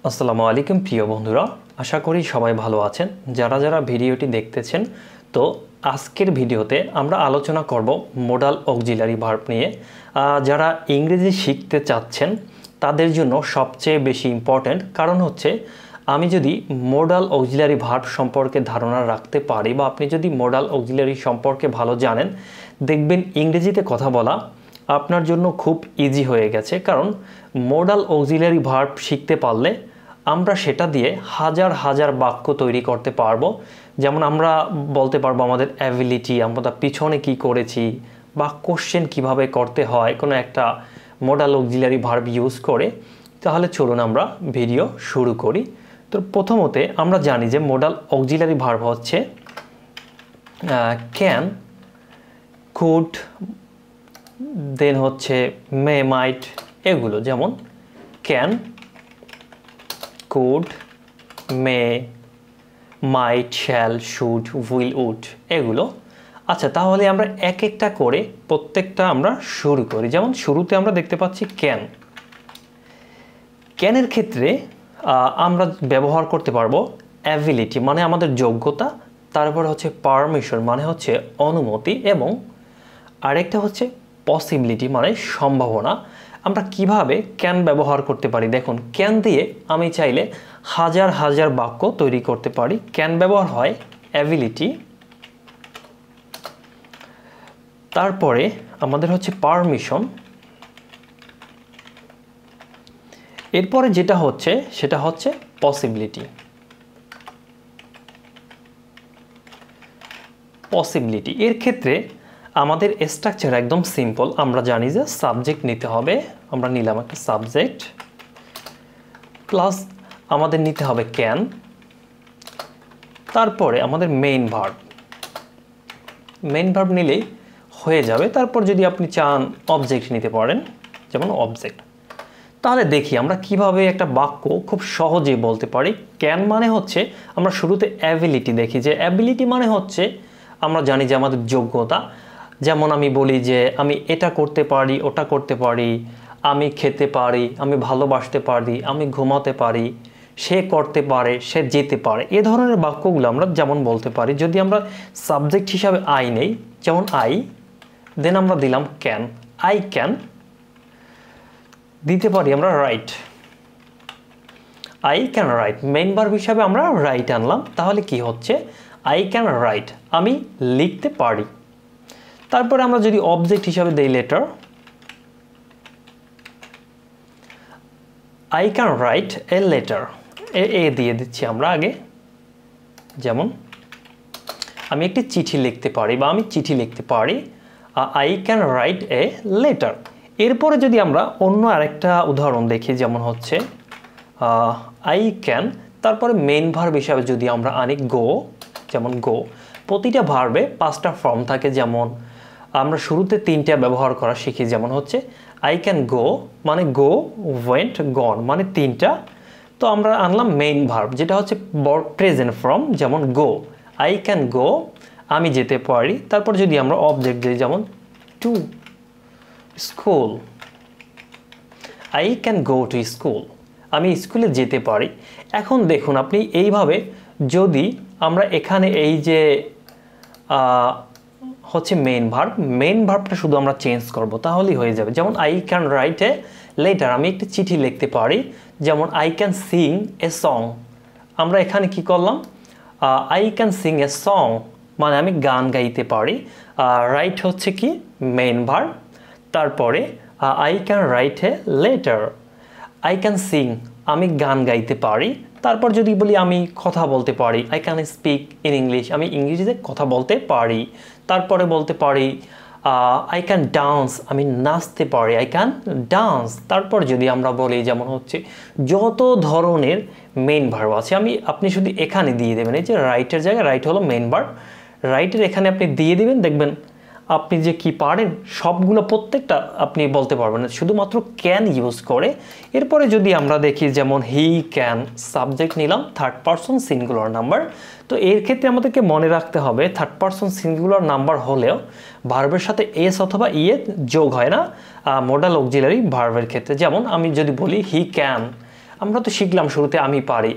আসসালামু আলাইকুম প্রিয় বন্ধুরা, আশা করি সবাই ভালো আছেন। যারা যারা ভিডিওটি দেখতেছেন, তো আজকের ভিডিওতে আমরা আলোচনা করব মোডাল অক্সিলারি ভার্ব নিয়ে। যারা ইংরেজি শিখতে চাচ্ছেন তাদের জন্য সবচেয়ে বেশি ইম্পর্ট্যান্ট, কারণ হচ্ছে আমি যদি মোডাল অক্সিলারি ভার্ব সম্পর্কে ধারণা রাখতে পারি বা আপনি যদি মোডাল অক্সিলারি সম্পর্কে ভালো জানেন, দেখবেন ইংরেজিতে কথা বলা আপনার জন্য খুব ইজি হয়ে গেছে। কারণ মোডাল অক্সিলারি ভার্ব শিখতে পারলে আমরা সেটা দিয়ে হাজার হাজার বাক্য তৈরি করতে পারবো। যেমন আমরা বলতে পারবো আমাদের অ্যাবিলিটি, আমরা পিছনে কি করেছি, বা কোশ্চেন কিভাবে করতে হয় কোনো একটা মোডাল অক্সিলারি ভার্ব ইউজ করে। তাহলে চলুন আমরা ভিডিও শুরু করি। তো প্রথমতে আমরা জানি যে মোডাল অক্সিলারি ভার্ব হচ্ছে ক্যান, কুড, দেন হচ্ছে মে, মাইট, এগুলো। যেমন can, could, may, might, shall, should, will, would, এগুলো। আচ্ছা, তাহলে আমরা এক একটা করে প্রত্যেকটা আমরা শুরু করি। যেমন শুরুতে আমরা দেখতে পাচ্ছি ক্যান। ক্যানের ক্ষেত্রে আমরা ব্যবহার করতে পারবো অ্যাবিলিটি মানে আমাদের যোগ্যতা, তারপরে হচ্ছে পারমিশন মানে হচ্ছে অনুমতি, এবং আরেকটা হচ্ছে পসিবিলিটি মানে সম্ভাবনা। আমরা কিভাবে ক্যান ব্যবহার করতে পারি দেখুন, ক্যান দিয়ে আমি চাইলে হাজার হাজার বাক্য তৈরি করতে পারি। ক্যান ব্যবহার হয় অ্যাবিলিটি, তারপরে আমাদের হচ্ছে পারমিশন, এরপরে যেটা হচ্ছে সেটা হচ্ছে পসিবিলিটি। পসিবিলিটি এর ক্ষেত্রে আমাদের স্ট্রাকচার একদম সিম্পল। আমরা জানি যে সাবজেক্ট নিতে হবে, আমরা নিলাম একটা সাবজেক্ট, প্লাস আমাদের নিতে হবে ক্যান, তারপরে আমাদের মেইন ভার্ব। মেইন ভার্ব নিলেই হয়ে যাবে। তারপর যদি আপনি চান অবজেক্ট নিতে পারেন, যেমন অবজেক্ট। তাহলে দেখি আমরা কিভাবে একটা বাক্য খুব সহজে বলতে পারি। ক্যান মানে হচ্ছে আমরা শুরুতে অ্যাবিলিটি দেখি, যে অ্যাবিলিটি মানে হচ্ছে আমরা জানি যে আমাদের যোগ্যতা। যেমন আমি বলি যে আমি এটা করতে পারি, ওটা করতে পারি, আমি খেতে পারি, আমি ভালোবাসতে পারি, আমি ঘুমাতে পারি, সে করতে পারে, সে যেতে পারে, এ ধরনের বাক্যগুলো আমরা যেমন বলতে পারি। যদি আমরা সাবজেক্ট হিসাবে আই নেই, যেমন আই, দেন আমরা দিলাম ক্যান, আই ক্যান। দিতে পারি আমরা right, I can right. Main verb হিসাবে আমরা রাইট আনলাম, তাহলে কি হচ্ছে আই ক্যান রাইট, আমি লিখতে পারি। তারপরে আমরা যদি অবজেক্ট হিসাবে দেই letter, I can write a letter, এ দিয়ে দিচ্ছি আমরা আগে। যেমন আমি একটি চিঠি লিখতে পারি বা আমি চিঠি লিখতে পারি, I can write a letter. এরপরে যদি আমরা অন্য আরেকটা উদাহরণ দেখি, যেমন হচ্ছে আই ক্যান, তারপরে মেইন ভার্ব হিসাবে যদি আমরা আনি গো, যেমন গো। প্রতিটা ভার্বে 5টা ফর্ম থাকে, যেমন আমরা শুরুতে 3টা ব্যবহার করা শিখি। যেমন হচ্ছে আই ক্যান গো মানে গো, ওয়েন্ট, গন মানে 3টা। তো আমরা আনলাম মেইন ভার্ব যেটা হচ্ছে প্রেজেন্ট ফর্ম, যেমন গো, আই ক্যান গো, আমি যেতে পারি। তারপর যদি আমরা অবজেক্ট দিই, যেমন to school, I can go to school, আমি স্কুলে যেতে পারি। এখন দেখুন আপনি এইভাবে যদি আমরা এখানে এই যে হচ্ছে মেইন ভার্ব, মেইন ভার্বটা শুধু আমরা চেঞ্জ করব, তাহলেই হয়ে যাবে। যেমন I can write a letter, আমি একটি চিঠি লিখতে পারি। যেমন I can Singh a song, আমরা এখানে কি করলাম, I can Singh a song মানে আমি গান গাইতে পারি। রাইট হচ্ছে কি মেইন ভার্ব, তারপরে I can write a letter, I can Singh আমি গান গাইতে পারি। তারপর যদি বলি আমি কথা বলতে পারি, I can speak in English, আমি ইংরেজিতে কথা বলতে পারি। তারপরে বলতে পারি আই ক্যান ডান্স, আমি নাচতে পারি, আই ক্যান ডান্স। তারপর যদি আমরা বলি, যেমন হচ্ছে যত ধরনের মেইন ভার্ব আছে আপনি শুধু এখানে দিয়ে দেবেন, এই যে রাইটের জায়গায় রাইট হলো মেইন ভার্ব, রাইটের এখানে আপনি দিয়ে দিবেন, দেখবেন আপনি যে কি পারেন সবগুলো প্রত্যেকটা আপনি বলতে পারবেন শুধুমাত্র ক্যান ইউজ করে। এরপরে যদি আমরা দেখি, যেমন হি ক্যান, সাবজেক্ট নিলাম থার্ড পারসন সিঙ্গুলার নাম্বার। তো এর ক্ষেত্রে আমাদেরকে মনে রাখতে হবে থার্ড পারসন সিঙ্গুলার নাম্বার হলেও ভার্বের সাথে এস অথবা ইয়ে যোগ হয় না মোডাল অক্সিলারি ভার্বের ক্ষেত্রে। যেমন আমি যদি বলি হি ক্যান, আমরা তো শিখলাম শুরুতে আমি পারি,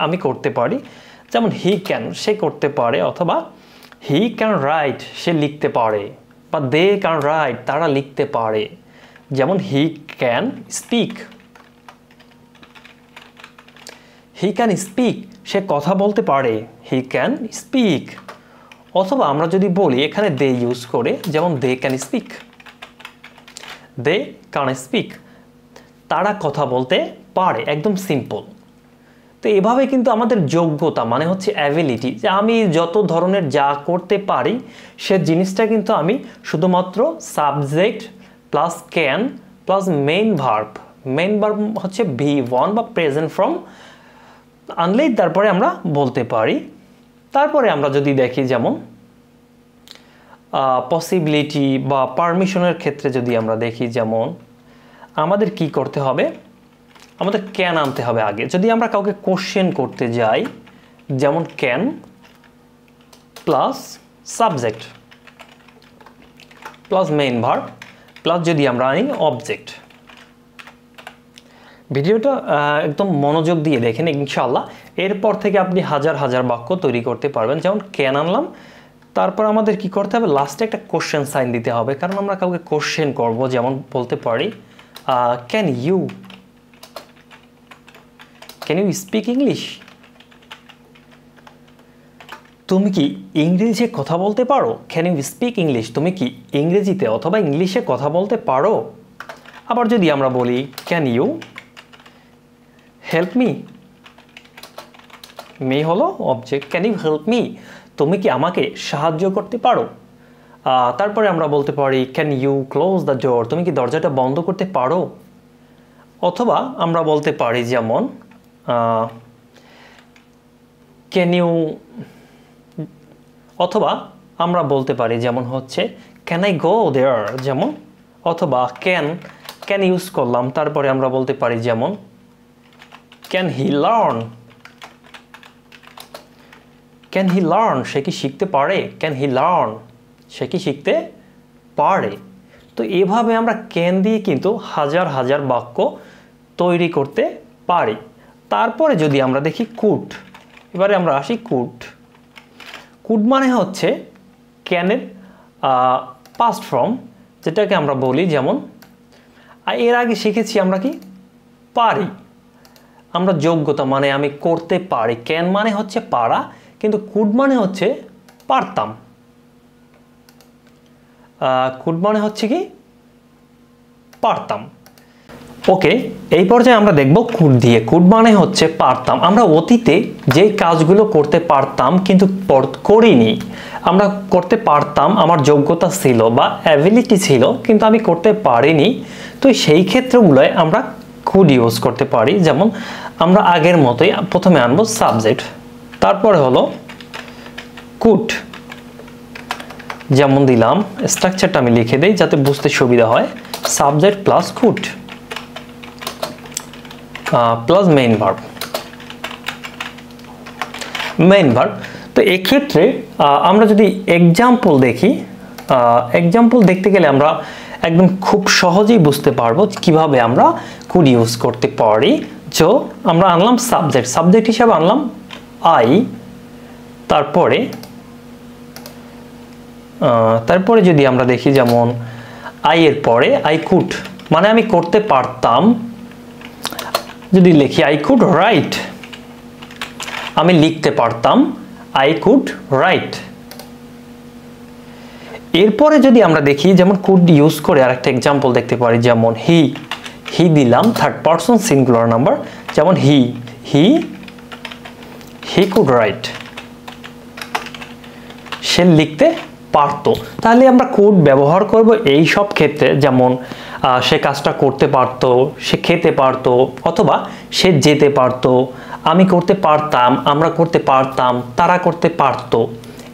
আমি করতে পারি, যেমন হি ক্যান সে করতে পারে, অথবা হি ক্যান রাইট সে লিখতে পারে, বা দে ক্যান রাইট তারা লিখতে পারে। যেমন he can speak, he can speak সে কথা বলতে পারে, হি ক্যান স্পিক। অথবা আমরা যদি বলি এখানে দে ইউজ করে, যেমন they can speak, they can speak তারা কথা বলতে পারে, একদম সিম্পল। তো এভাবে কিন্তু আমাদের যোগ্যতা মানে হচ্ছে অ্যাবিলিটি, যে আমি যত ধরনের যা করতে পারি সে জিনিসটা কিন্তু আমি শুধুমাত্র subject plus can plus main verb হচ্ছে V1 বা প্রেজেন্ট ফর্ম আনলেই তারপরে আমরা বলতে পারি। তারপরে আমরা যদি দেখি যেমন পসিবিলিটি বা পারমিশনের ক্ষেত্রে যদি আমরা দেখি, যেমন আমাদের কি করতে হবে, আমাদের ক্যান আনতে হবে আগে। যদি আমরা কাউকে কোশ্চেন করতে যাই, যেমন can plus subject plus main verb plus যদি আমরা আনি অবজেক্ট। ভিডিওটা একদম মনোযোগ দিয়ে দেখেন ইনশাআল্লাহ, এরপর থেকে আপনি হাজার হাজার বাক্য তৈরি করতে পারবেন। যেমন ক্যান আনলাম, তারপর আমাদের কি করতে হবে, লাস্টে একটা কোশ্চেন সাইন দিতে হবে, কারণ আমরা কাউকে কোশ্চেন করব। যেমন বলতে পারি ক্যান ইউ স্পিক ইংলিশ, তুমি কি ইংরেজিতে কথা বলতে পারো, ক্যান ইউ স্পিক ইংলিশ তুমি কি ইংরেজিতে অথবা ইংলিশে কথা বলতে পারো। আবার যদি আমরা বলি can you help me, me হলো object, can you help me তুমি কি আমাকে সাহায্য করতে পারো। তারপরে আমরা বলতে পারি can you close the door তুমি কি দরজাটা বন্ধ করতে পারো। অথবা আমরা বলতে পারি যেমন ক্যান ইউ, অথবা আমরা বলতে পারি যেমন হচ্ছে ক্যান আই গো দেয়ার, যেমন অথবা ক্যান ইউজ করলাম, তারপরে আমরা বলতে পারি যেমন can he learn, can he learn সে কি শিখতে পারে, ক্যান হি লার্ন সে কি শিখতে পারে। তো এভাবে আমরা ক্যান দিয়ে কিন্তু হাজার হাজার বাক্য তৈরি করতে পারি। তারপরে যদি আমরা দেখি কুড, এবারে আমরা আসি কুড। কুড মানে হচ্ছে ক্যানের পাস্ট ফর্ম, যেটাকে আমরা বলি যেমন এর আগে শিখেছি আমরা কি পারি, আমরা যোগ্যতা মানে আমি করতে পারি। ক্যান মানে হচ্ছে পারা, কিন্তু কুড মানে হচ্ছে পারতাম, কুড মানে হচ্ছে কি পারতাম। ওকে, এই পর্যায়ে আমরা দেখব কুড দিয়ে। কুড মানে হচ্ছে পারতাম, আমরা অতীতে যে কাজগুলো করতে পারতাম কিন্তু করিনি, আমরা করতে পারতাম, আমার যোগ্যতা ছিল বা অ্যাবিলিটি ছিল কিন্তু আমি করতে পারিনি, তো সেই ক্ষেত্রগুলোয় আমরা কুড ইউজ করতে পারি। যেমন আমরা আগের মতোই প্রথমে আনবো সাবজেক্ট, তারপরে হলো কুড, যেমন দিলাম স্ট্রাকচারটা আমি লিখে দেই যাতে বুঝতে সুবিধা হয়, subject plus could plus main verb. তো এক্ষেত্রে আমরা যদি এক্সাম্পল দেখি, এক্সাম্পল দেখতে গেলে আমরা একদম খুব সহজেই বুঝতে পারবো কিভাবে আমরা কুড ইউজ করতে পারি। তো আমরা আনলাম সাবজেক্ট হিসাবে আনলাম আই, তারপরে যদি আমরা দেখি যেমন আই এর পরে আই কুড মানে আমি করতে পারতাম। যদি লিখি আই কুড রাইট আমি লিখতে পারতাম, আই কুড রাইট। এরপরে যদি আমরা দেখি যেমন কুড ইউজ করে আরেকটা এক্সাম্পল দেখতে পারি, যেমন হি দিলাম থার্ড পারসন সিঙ্গুলার নাম্বার, যেমন হি কুড রাইট সে লিখতে পারতো। তাহলে আমরা কুড ব্যবহার করব এই সব ক্ষেত্রে, যেমন সে কাজটা করতে পারতো, সে খেতে পারতো, অথবা সে যেতে পারতো, আমি করতে পারতাম, আমরা করতে পারতাম, তারা করতে পারতো।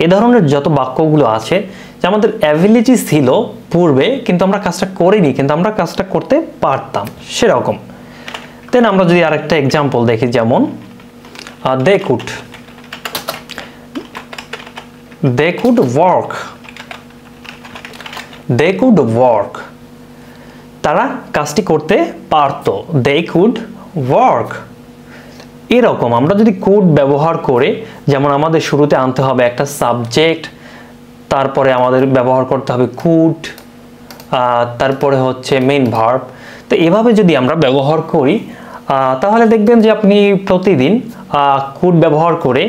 এ ধরনের যত বাক্যগুলো আছে যে আমাদের অ্যাবিলিটি ছিল পূর্বে কিন্তু আমরা কাজটা করিনি কিন্তু আমরা কাজটা করতে পারতাম, সেরকম। দেন আমরা যদি আরেকটা এক্সাম্পল দেখি, যেমন দে কুড ওয়ার্ক তারা কাজটি করতে পারতো, দে কুড ওয়ার্ক এরকম আমরা যদি কুড ব্যবহার করে, যেমন আমাদের শুরুতে আনতে হবে একটা সাবজেক্ট, তারপরে আমাদের ব্যবহার করতে হবে কুড, তারপরে হচ্ছে মেইন ভার্ব। তো এভাবে যদি আমরা ব্যবহার করি তাহলে দেখবেন যে আপনি প্রতিদিন কুড ব্যবহার করে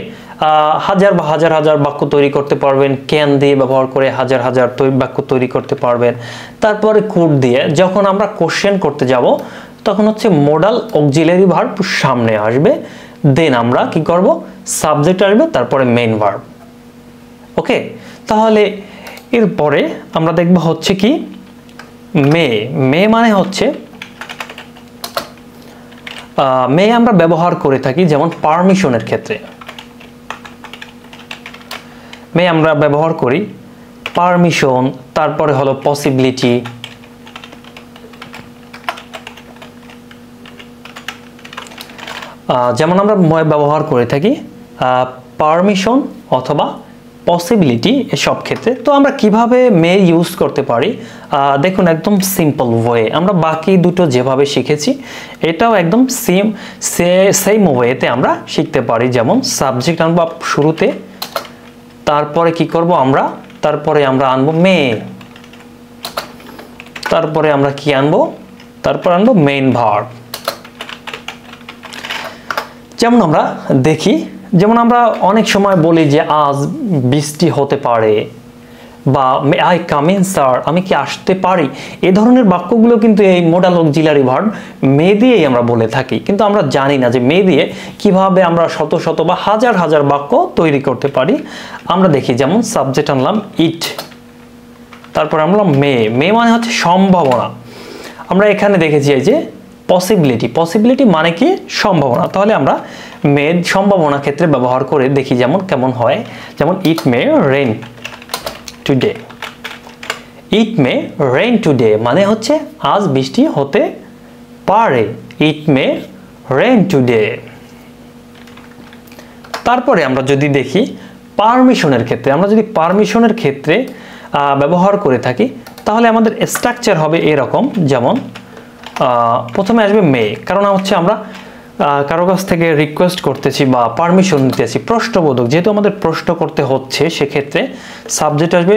হাজার বা হাজার হাজার বাক্য তৈরি করতে পারবেন। ক্যান দিয়ে ব্যবহার করে হাজার হাজার বাক্য তৈরি করতে পারবেন। তারপরে কুড দিয়ে যখন আমরা কোশ্চেন করতে যাব তখন হচ্ছে মডাল অক্সিলারি ভার্ব সামনে আসবে, দেন আমরা কি করব, সাবজেক্ট আসবে, তারপরে মেইন ভার্ব। ওকে, তাহলে এরপরে আমরা দেখব হচ্ছে কি মে। মে মানে হচ্ছে মে আমরা ব্যবহার করে থাকি যেমন পারমিশনের ক্ষেত্রে। মে আমরা ব্যবহার করি পারমিশন, তারপরে হলো পসিবিলিটি, যেমন আমরা ব্যবহার করে থাকি পারমিশন অথবা পসিবিলিটি এসব ক্ষেত্রে। তো আমরা কিভাবে মে ইউজ করতে পারি দেখুন, একদম সিম্পল ওয়ে। আমরা বাকি দুটো যেভাবে শিখেছি এটাও একদম সেম ওয়েতে আমরা শিখতে পারি। যেমন সাবজেক্ট আনবো শুরুতে, তারপরে কি করব আমরা, তারপরে আমরা আনবো মে, তারপরে আমরা কি আনবো, তারপর আনবো মেইন ভার্ব। যেমন আমরা দেখি, যেমন আমরা অনেক সময় বলি যে আজ বৃষ্টি হতে পারে, বা may I come in sir, আমি কি আসতে পারি। এই ধরনের বাক্যগুলো কিন্তু এই মডাল অক্সিলারি ভার্ব মে দিয়েই আমরা বলে থাকি, কিন্তু আমরা জানি না যে মে দিয়ে কিভাবে আমরা শত শত বা হাজার হাজার বাক্য তৈরি করতে পারি। আমরা দেখি, যেমন সাবজেক্ট আনলাম ইট, তারপর আমরা মে। মে মানে হচ্ছে সম্ভাবনা। আমরা এখানে দেখেছি এই যে পসিবিলিটি, পসিবিলিটি মানে কি সম্ভাবনা। তাহলে আমরা মে সম্ভাবনা ক্ষেত্রে ব্যবহার করে দেখি যেমন কেমন হয়। যেমন ইট মে রেইন টুডে, ইট মে রেইন টুডে মানে হচ্ছে আজ বৃষ্টি হতে পারে, ইট মে রেইন টুডে। তারপরে আমরা যদি দেখি পারমিশনের ক্ষেত্রে, আমরা যদি পারমিশনের ক্ষেত্রে ব্যবহার করে থাকি তাহলে আমাদের স্ট্রাকচার হবে এরকম। যেমন প্রথমে আসবে মে, কারণ হচ্ছে আমরা কারো কাছ থেকে রিকোয়েস্ট করতেছি বা পারমিশন নিতেছি, প্রশ্নবোধক, যেহেতু আমাদের প্রশ্ন করতে হচ্ছে সেক্ষেত্রে সাবজেক্ট আসবে,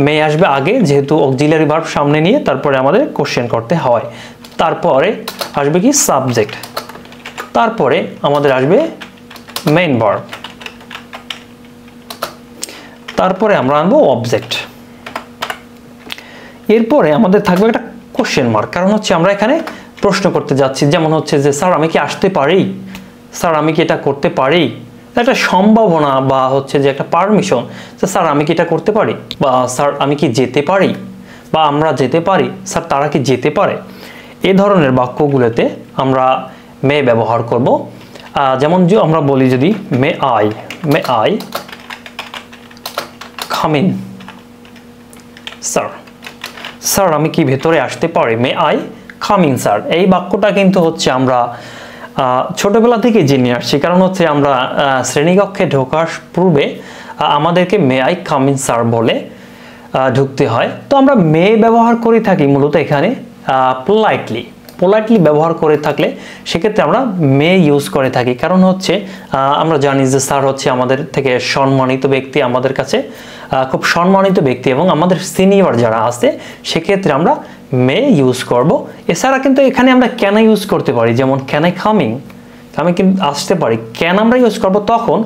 মে আসবে আগে, যেহেতু অক্সিলারি ভার্ব সামনে নিয়ে তারপরে আমাদের কোশ্চেন করতে হয়। তারপরে আসবে কি সাবজেক্ট, তারপরে আমাদের আসবে মেইন ভার্ব, তারপরে আমরা আনবো অবজেক্ট। এরপরে আমাদের থাকবে একটা কোশ্চেন মার্ক, কারণ হচ্ছে আমরা এখানে প্রশ্ন করতে যাচ্ছি। যেমন হচ্ছে যে স্যার আমি কি আসতে পারি, স্যার আমি কি এটা করতে পারি, একটা সম্ভাবনা বা হচ্ছে যে একটা পারমিশন, যে স্যার আমি কি এটা করতে পারি, বা স্যার আমি কি যেতে পারি, বা আমরা যেতে পারি, স্যার তারা কি যেতে পারে। এই ধরনের বাক্যগুলোতে আমরা মে ব্যবহার করব। যেমন যে আমরা বলি যদি may I come in sir, sir আমি কি ভেতরে আসতে পারি, may I come in sir. এই বাক্যটা কিন্তু হচ্ছে আমরা ছোটবেলা থেকে জেনে আসছি, কারণ হচ্ছে আমরা শ্রেণীকক্ষে ঢোকার পূর্বে আমাদেরকে may I come in sir বলে ঢুকতে হয়। তো আমরা মে ব্যবহার করে থাকি মূলত এখানে পোলাইটলি ব্যবহার করে থাকলে সেক্ষেত্রে আমরা মে ইউজ করে থাকি, কারণ হচ্ছে আমরা জানি যে স্যার হচ্ছে আমাদের থেকে সম্মানিত ব্যক্তি, আমাদের কাছে খুব সম্মানিত ব্যক্তি, এবং আমাদের সিনিয়র যারা আছে সেক্ষেত্রে আমরা মে ইউজ করব। এছাড়া কিন্তু এখানে আমরা ক্যান ইউজ করতে পারি, যেমন ক্যান আই কামিং, আমি কিন্তু আসতে পারি। ক্যান আমরা ইউজ করব তখন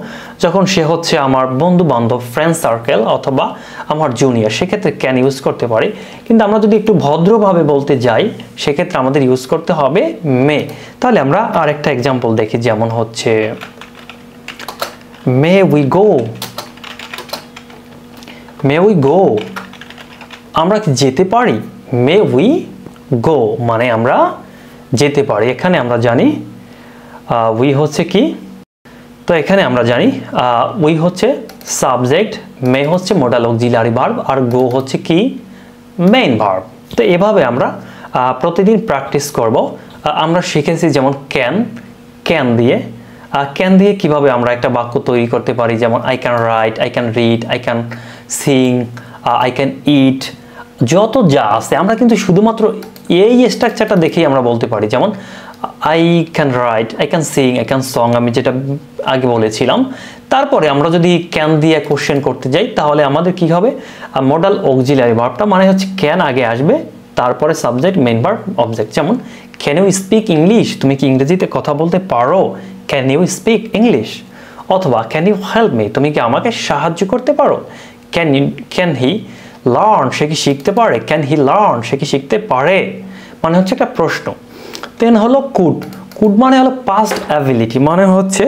যখন সে হচ্ছে আমার বন্ধু বান্ধব, ফ্রেন্ড সার্কেল অথবা আমার জুনিয়র, সেক্ষেত্রে ক্যান ইউজ করতে পারি। কিন্তু আমরা যদি একটু ভদ্রভাবে বলতে যাই সেক্ষেত্রে আমাদের ইউজ করতে হবে মে। তাহলে আমরা আরেকটা এক্সাম্পল দেখি, যেমন হচ্ছে মে we go, May we go, আমরা কি যেতে পারি, মে উই গো মানে আমরা যেতে পারি। এখানে আমরা জানি উই হচ্ছে কি, তো এখানে আমরা জানি উই হচ্ছে সাবজেক্ট, মে হচ্ছে মডাল অক্সিলারি ভার্ব, আর গো হচ্ছে কি মেইন ভার্ব। তো এভাবে আমরা প্রতিদিন প্র্যাকটিস করব। আমরা শিখেছি যেমন ক্যান দিয়ে কিভাবে আমরা একটা বাক্য তৈরি করতে পারি, যেমন I can write, I can read, I can sing, I can eat, যত যা আছে আমরা কিন্তু শুধুমাত্র এই স্ট্রাকচারটা দেখেই আমরা বলতে পারি। যেমন I can write, I can sing, I can song, আমি যেটা আগে বলেছিলাম। তারপরে আমরা যদি ক্যান দিয়ে কোশ্চেন করতে যাই তাহলে আমাদের কি হবে, মডাল অক্সিলারি ভার্বটা মানে হচ্ছে ক্যান আগে আসবে, তারপরে সাবজেক্ট, মেইন ভার্ব, অবজেক্ট। যেমন ক্যান ইউ স্পিক ইংলিশ, তুমি কি ইংরেজিতে কথা বলতে পারো, ক্যান ইউ স্পিক ইংলিশ। অথবা ক্যান ইউ হেল্প মি, তুমি কি আমাকে সাহায্য করতে পারো, ক্যান হি লার্ন, সে কি শিখতে পারে, ক্যান হি লার্ন, সে কি শিখতে পারে, মানে হচ্ছে একটা প্রশ্ন। দেন হলো কুড, কুড মানে হলো পাস্ট অ্যাবিলিটি, মানে হচ্ছে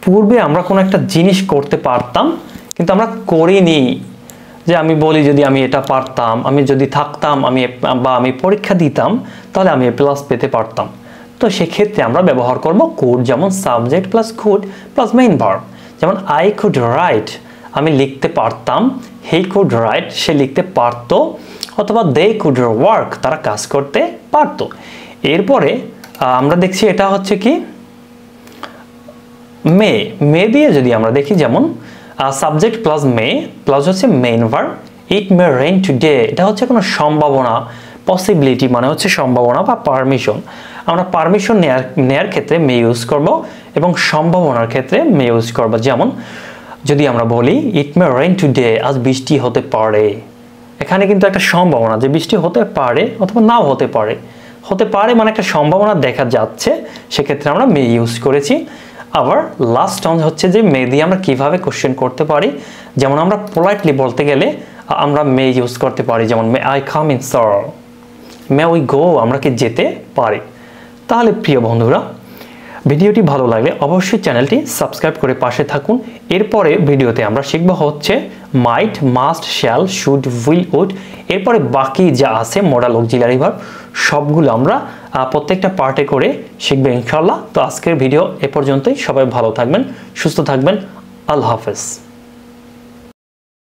পূর্বে আমরা কোনো একটা জিনিস করতে পারতাম কিন্তু আমরা করিনি। যে আমি বলি যদি আমি এটা পারতাম, আমি যদি থাকতাম, আমি পরীক্ষা দিতাম তাহলে আমি এ প্লাস পেতে পারতাম। তো সেক্ষেত্রে আমরা ব্যবহার করব কুড, যেমন subject plus could plus main verb. যেমন আই কুড রাইট, আমি লিখতে পারতাম, হি কুড রাইট, সে লিখতে পারতো, অথবা দে কুড ওয়ার্ক, তারা কাজ করতে পারতো। এরপরে আমরা দেখছি এটা হচ্ছে কি মে, মে দিয়ে যদি আমরা দেখি, যেমন সাবজেক্ট প্লাস মে প্লাস হচ্ছে মেইন ভার্ব, ইট মে রেইন টুডে, এটা হচ্ছে কোনো সম্ভাবনা, পসিবিলিটি মানে হচ্ছে সম্ভাবনা বা পারমিশন। আমরা পারমিশন নেয়ার ক্ষেত্রে মে ইউজ করব এবং সম্ভাবনার ক্ষেত্রে মে ইউজ করব। যেমন যদি আমরা বলি ইট মে রেইন টুডে, আজ বৃষ্টি হতে পারে, এখানে কিন্তু একটা সম্ভাবনা যে বৃষ্টি হতে পারে অথবা নাও হতে পারে, হতে পারে মানে একটা সম্ভাবনা দেখা যাচ্ছে, সেক্ষেত্রে আমরা মে ইউজ করেছি। আবার লাস্ট অন হচ্ছে যে মে দিয়ে আমরা কিভাবে কোশ্চেন করতে পারি, যেমন আমরা পোলাইটলি বলতে গেলে আমরা মে ইউজ করতে পারি, যেমন may I come in sir, may we go, আমরা কি যেতে পারি। তাহলে প্রিয় বন্ধুরা, ভিডিওটি ভালো লাগলে অবশ্যই চ্যানেলটি সাবস্ক্রাইব করে পাশে থাকুন। এরপরে ভিডিওতে আমরা শিখব হচ্ছে might, must, shall, should, will, would. এরপরে বাকি যা আছে মডাল অক্সিলারি ভার্ব সবগুলো আমরা প্রত্যেকটা পার্টে করে শিখবো ইনশাআল্লাহ। তো আজকের ভিডিও এ পর্যন্তই। সবাই ভালো থাকবেন, সুস্থ থাকবেন। আল্লাহ হাফেজ।